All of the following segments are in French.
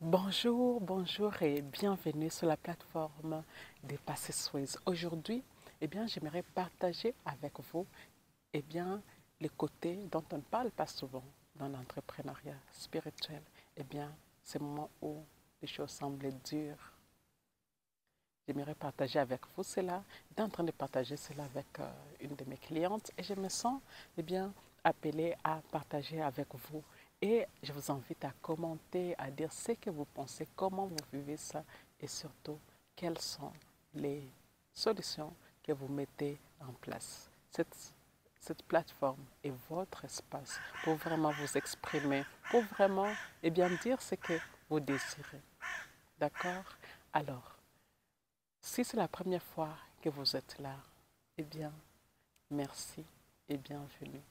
Bonjour, bonjour et bienvenue sur la plateforme des Passés Suisse. Aujourd'hui, j'aimerais partager avec vous, eh bien, les côtés dont on ne parle pas souvent dans l'entrepreneuriat spirituel. Ces moments où les choses semblent dures. J'aimerais partager avec vous cela. J'étais en train de partager cela avec une de mes clientes et je me sens, appelée à partager avec vous. Et je vous invite à commenter, à dire ce que vous pensez, comment vous vivez ça et surtout quelles sont les solutions que vous mettez en place. Cette plateforme est votre espace pour vraiment vous exprimer, pour vraiment dire ce que vous désirez. D'accord? Alors, si c'est la première fois que vous êtes là, eh bien, merci et bienvenue.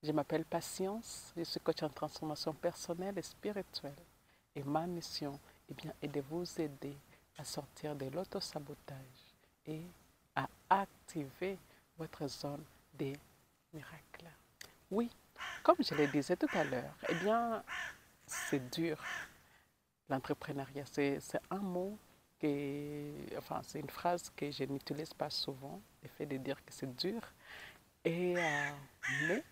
Je m'appelle Patience, je suis coach en transformation personnelle et spirituelle. Et ma mission, est de vous aider à sortir de l'autosabotage et à activer votre zone des miracles. Oui, comme je le disais tout à l'heure, c'est dur. L'entrepreneuriat, c'est un mot c'est une phrase que je n'utilise pas souvent, le fait de dire que c'est dur. Mais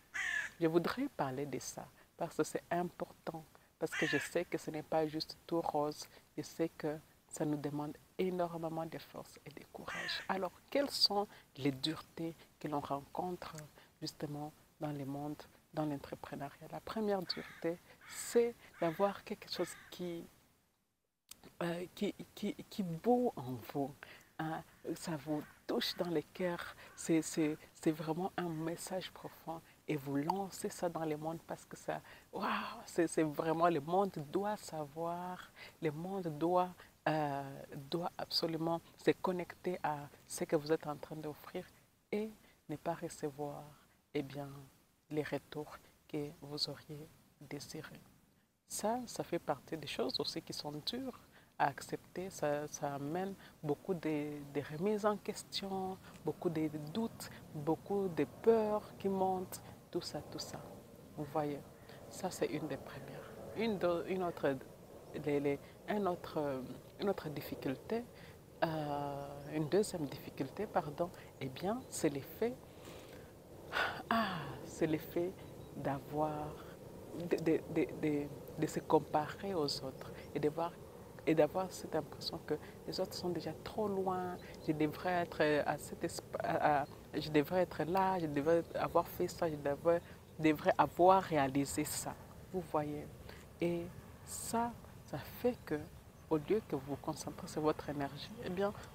je voudrais parler de ça parce que c'est important, parce que je sais que ce n'est pas juste tout rose, je sais que ça nous demande énormément de force et de courage. Alors, quelles sont les duretés que l'on rencontre justement dans le monde, dans l'entrepreneuriat? La première dureté, c'est d'avoir quelque chose qui bout en vous. Hein, ça vous touche dans le cœur. C'est vraiment un message profond. Et vous lancez ça dans le monde parce que ça, waouh, c'est vraiment, le monde doit savoir, le monde doit absolument se connecter à ce que vous êtes en train d'offrir et ne pas recevoir, eh bien, les retours que vous auriez désirés. Ça fait partie des choses aussi qui sont dures à accepter. Ça amène beaucoup de remises en question, beaucoup de doutes, beaucoup de peurs qui montent, tout ça, tout ça. Vous voyez, ça c'est une des premières. Une autre, les- les- un autre, une autre difficulté, une deuxième difficulté, pardon, c'est l'effet c'est l'effet d'avoir, de, de, de, de- de se comparer aux autres et de voir et d'avoir cette impression que les autres sont déjà trop loin, je devrais être à cet je devrais être là, je devrais avoir fait ça, devrais avoir réalisé ça. Vous voyez? Et ça fait que, au lieu que vous vous concentrez sur votre énergie,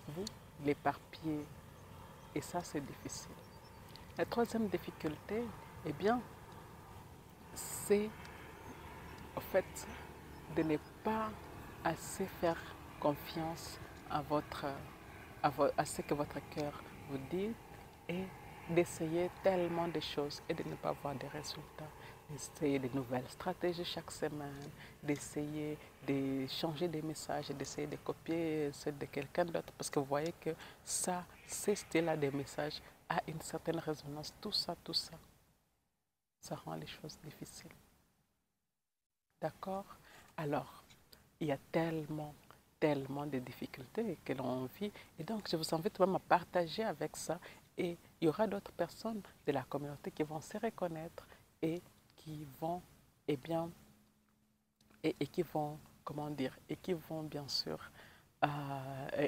vous l'éparpillez. Et ça, c'est difficile. La troisième difficulté, eh bien, c'est en fait de ne pas assez faire confiance à, à ce que votre cœur vous dit et d'essayer tellement de choses et de ne pas voir de résultats. D'essayer de nouvelles stratégies chaque semaine, d'essayer de changer des messages, d'essayer de copier ceux de quelqu'un d'autre parce que vous voyez que ça, ces styles-là des messages a une certaine résonance. Tout ça rend les choses difficiles. D'accord? Alors, il y a tellement de difficultés que l'on vit. Et donc, je vous invite même à partager avec ça. Et il y aura d'autres personnes de la communauté qui vont se reconnaître et qui vont, eh bien, et qui vont, comment dire, et qui vont bien sûr,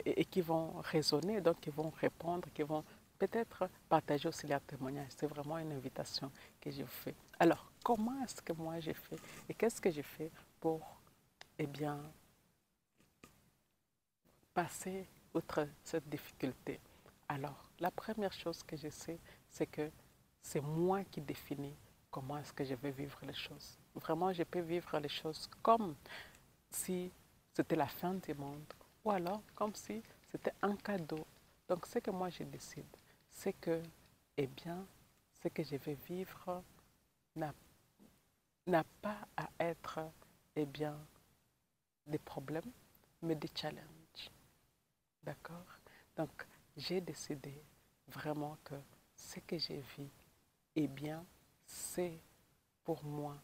et qui vont raisonner, donc qui vont répondre, qui vont peut-être partager aussi leurs témoignages. C'est vraiment une invitation que je vous fais. Alors, comment est-ce que moi j'ai fait et qu'est-ce que j'ai fait pour, eh bien, passer outre cette difficulté? Alors, la première chose que je sais, c'est que c'est moi qui définis comment est-ce que je vais vivre les choses. Vraiment, je peux vivre les choses comme si c'était la fin du monde ou alors comme si c'était un cadeau. Donc, ce que moi je décide, c'est que, eh bien, ce que je vais vivre n'a n'a pas à être, eh bien, des problèmes, mais des challenges. D'accord? Donc, j'ai décidé vraiment que ce que j'ai vu, eh bien, c'est pour moi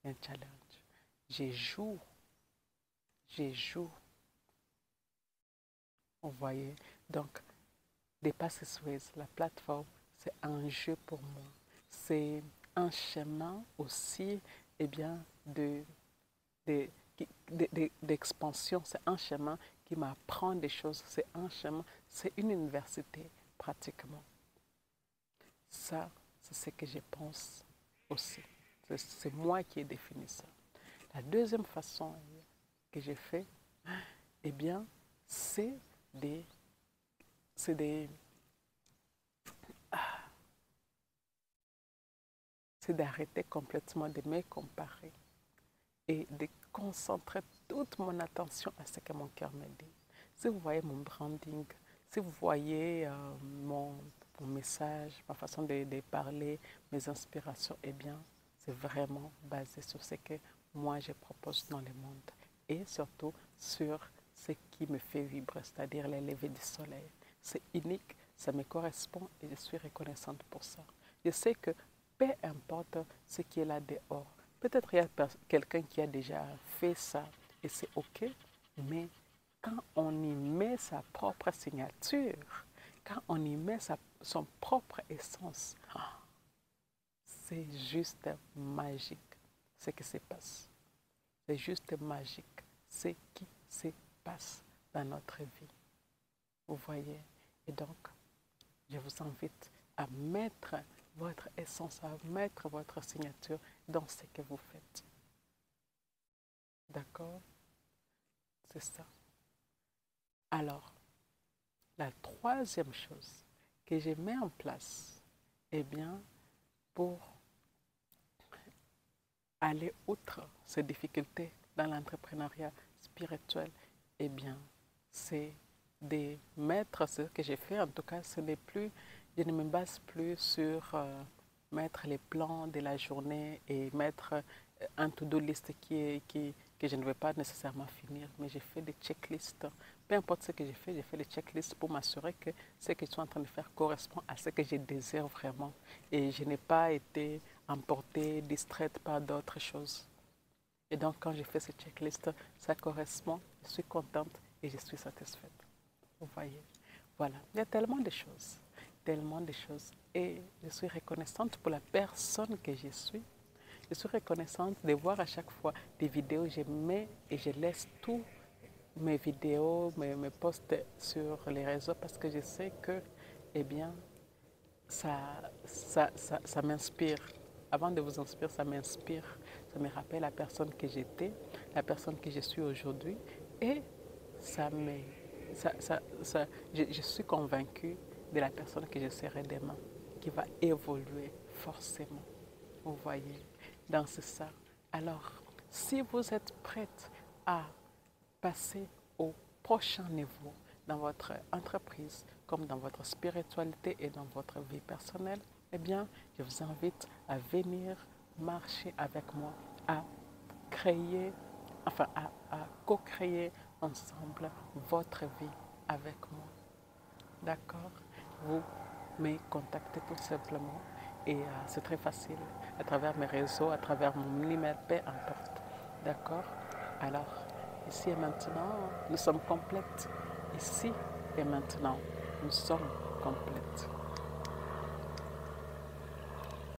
un challenge. Je joue j'y joue. Vous voyez? Donc, Dépasser Suez, la plateforme, c'est un jeu pour moi. C'est un chemin aussi, eh bien, d'expansion. C'est un chemin qui m'apprend des choses. C'est un chemin, c'est une université pratiquement. Ça, c'est ce que je pense aussi. C'est moi qui ai défini ça. La deuxième façon que j'ai fait, eh bien, c'est des, c'est des, c'est d'arrêter complètement de me comparer et de concentrer toute mon attention à ce que mon cœur me dit. Si vous voyez mon branding, si vous voyez mon message, ma façon de parler, mes inspirations, eh bien, c'est vraiment basé sur ce que moi je propose dans le monde et surtout sur ce qui me fait vibrer, c'est-à-dire les levées du soleil. C'est unique, ça me correspond et je suis reconnaissante pour ça. Je sais que peu importe ce qui est là dehors, peut-être il y a quelqu'un qui a déjà fait ça et c'est OK, mais quand on y met sa propre signature, quand on y met son propre essence, c'est juste magique ce qui se passe. C'est juste magique ce qui se passe dans notre vie. Vous voyez? Et donc, je vous invite à mettre votre essence, à mettre votre signature dans ce que vous faites. D'accord? C'est ça. Alors, la troisième chose que je mets en place, eh bien, pour aller outre ces difficultés dans l'entrepreneuriat spirituel, eh bien, c'est de mettre ce que j'ai fait. En tout cas, ce n'est plus, je ne me base plus sur mettre les plans de la journée et mettre un to-do list que je ne vais pas nécessairement finir, mais j'ai fait des checklists. Peu importe ce que j'ai fait des checklists pour m'assurer que ce que je suis en train de faire correspond à ce que je désire vraiment. Et je n'ai pas été emportée, distraite par d'autres choses. Et donc, quand j'ai fait ce checklist, ça correspond, je suis contente et je suis satisfaite. Vous voyez? Voilà, il y a tellement de choses, tellement de choses. Et je suis reconnaissante pour la personne que je suis. Je suis reconnaissante de voir à chaque fois des vidéos, je mets et je laisse tous mes vidéos, mes posts sur les réseaux parce que je sais que, eh bien, ça m'inspire. Avant de vous inspirer, ça m'inspire. Ça me rappelle la personne que j'étais, la personne que je suis aujourd'hui. Et je suis convaincue de la personne que je serai demain, qui va évoluer forcément. Vous voyez, dans ça. Alors, si vous êtes prête à passer au prochain niveau dans votre entreprise, comme dans votre spiritualité et dans votre vie personnelle, eh bien, je vous invite à venir marcher avec moi, à créer, enfin, à co-créer ensemble votre vie avec moi. D'accord? Vous me contactez tout simplement et c'est très facile à travers mes réseaux, à travers mon email, peu importe. D'accord? Alors, ici et maintenant, nous sommes complètes. Ici et maintenant, nous sommes complètes.